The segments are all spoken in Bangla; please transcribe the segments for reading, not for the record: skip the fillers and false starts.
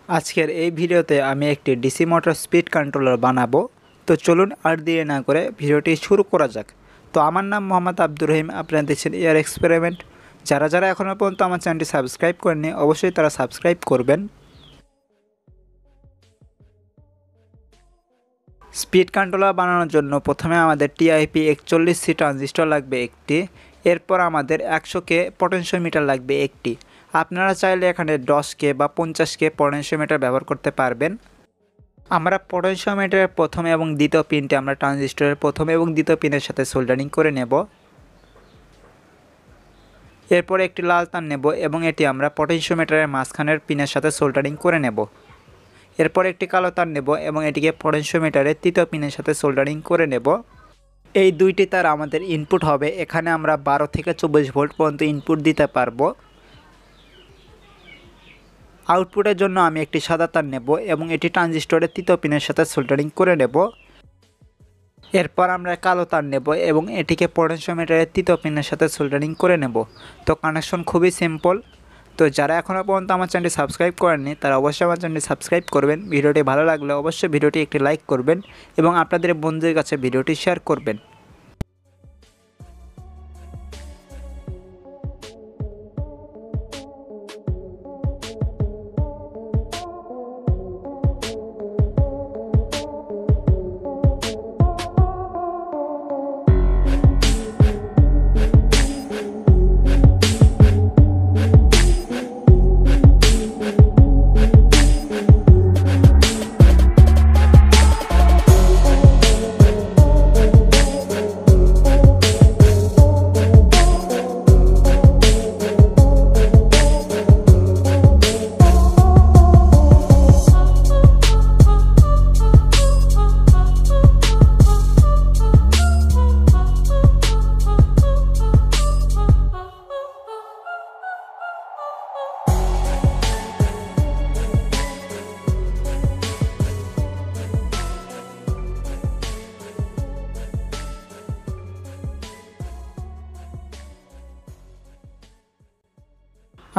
আজকের এই ভিডিওতে আমি একটি ডিসি মোটর স্পিড কন্ট্রোলার বানাবো। তো চলুন আর দেরি না করে ভিডিওটি শুরু করা যাক। তো আমার নাম মোহাম্মদ আব্দুর রহিম, আপনারা দেখছেন এআর এক্সপেরিমেন্ট। যারা যারা এখনও পর্যন্ত আমার চ্যানেলটি সাবস্ক্রাইব করেননি অবশ্যই তারা সাবস্ক্রাইব করবেন। স্পিড কন্ট্রোলার বানানোর জন্য প্রথমে আমাদের টিআইপি 41C ট্রানজিস্টর লাগবে একটি। এরপর আমাদের 100K পটেনশিওমিটার লাগবে একটি। আপনারা চাইলে এখানে 10K বা 50K পটেনশিওমিটার ব্যবহার করতে পারবেন। আমরা পটেনশিওমিটারের প্রথম এবং দ্বিতীয় পিনটি আমরা ট্রানজিস্টরের প্রথম এবং দ্বিতীয় পিনের সাথে সোল্ডারিং করে নেব। এরপর একটি লাল তার নেব এবং এটি আমরা পটেনশিওমিটারের মাঝখানের পিনের সাথে সোল্ডারিং করে নেব। এরপর একটি কালো তার নেব এবং এটিকে পটেনশিওমিটারের তৃতীয় পিনের সাথে সোল্ডারিং করে নেব। এই দুইটি তার আমাদের ইনপুট হবে। এখানে আমরা 12 থেকে 24 ভোল্ট পর্যন্ত ইনপুট দিতে পারবো। আউটপুটের জন্য আমি একটি সাদা তার নেব এবং এটি ট্রানজিস্টরের তৃতীয় পিনের সাথে সোল্ডারিং করে নেব। এরপর আমরা কালো তার নেব এবং এটিকে পটেনশিওমিটারের তৃতীয় পিনের সাথে সোল্ডারিং করে নেব। তো কানেকশন খুবই সিম্পল। তো যারা এখনও পর্যন্ত আমার চ্যানেলটি সাবস্ক্রাইব করেননি তারা অবশ্যই আমার চ্যানেলটি সাবস্ক্রাইব করবেন। ভিডিওটি ভালো লাগলে অবশ্যই ভিডিওটি একটি লাইক করবেন এবং আপনাদের বন্ধুদের কাছে ভিডিওটি শেয়ার করবেন।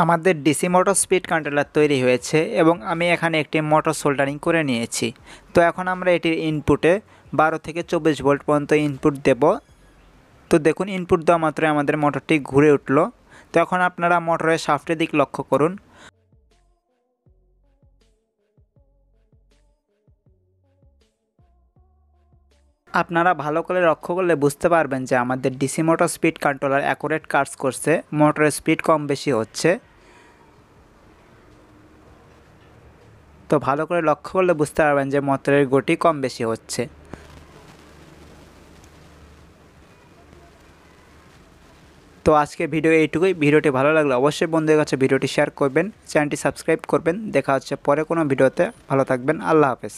আমাদের ডিসি মোটর স্পিড কন্ট্রোলার তৈরি হয়েছে এবং আমি এখানে একটি মোটর সোল্ডারিং করে নিয়েছি। তো এখন আমরা এটির ইনপুটে 12 থেকে 24 ভোল্ট পর্যন্ত ইনপুট দেব। তো দেখুন ইনপুট দেওয়া মাত্রই আমাদের মোটরটি ঘুরে উঠল। তো এখন আপনারা মোটরের শাফটের দিক লক্ষ্য করুন। আপনারা ভালো করে লক্ষ্য করলে বুঝতে পারবেন যে আমাদের DC motor speed controller accurate কাজ করছে, মোটরের স্পিড কম বেশি হচ্ছে। তো ভালো করে লক্ষ্য করলে বুঝতে পারবেন যে মোটরের গতি কম বেশি হচ্ছে। তো আজকে ভিডিও এইটুকুই। ভিডিওটি ভালো লাগলে অবশ্যই বন্ধুদের কাছে ভিডিওটি শেয়ার করবেন, চ্যানেলটি সাবস্ক্রাইব করবেন। দেখা হচ্ছে পরে কোনো ভিডিওতে। ভালো থাকবেন। আল্লাহ হাফেজ।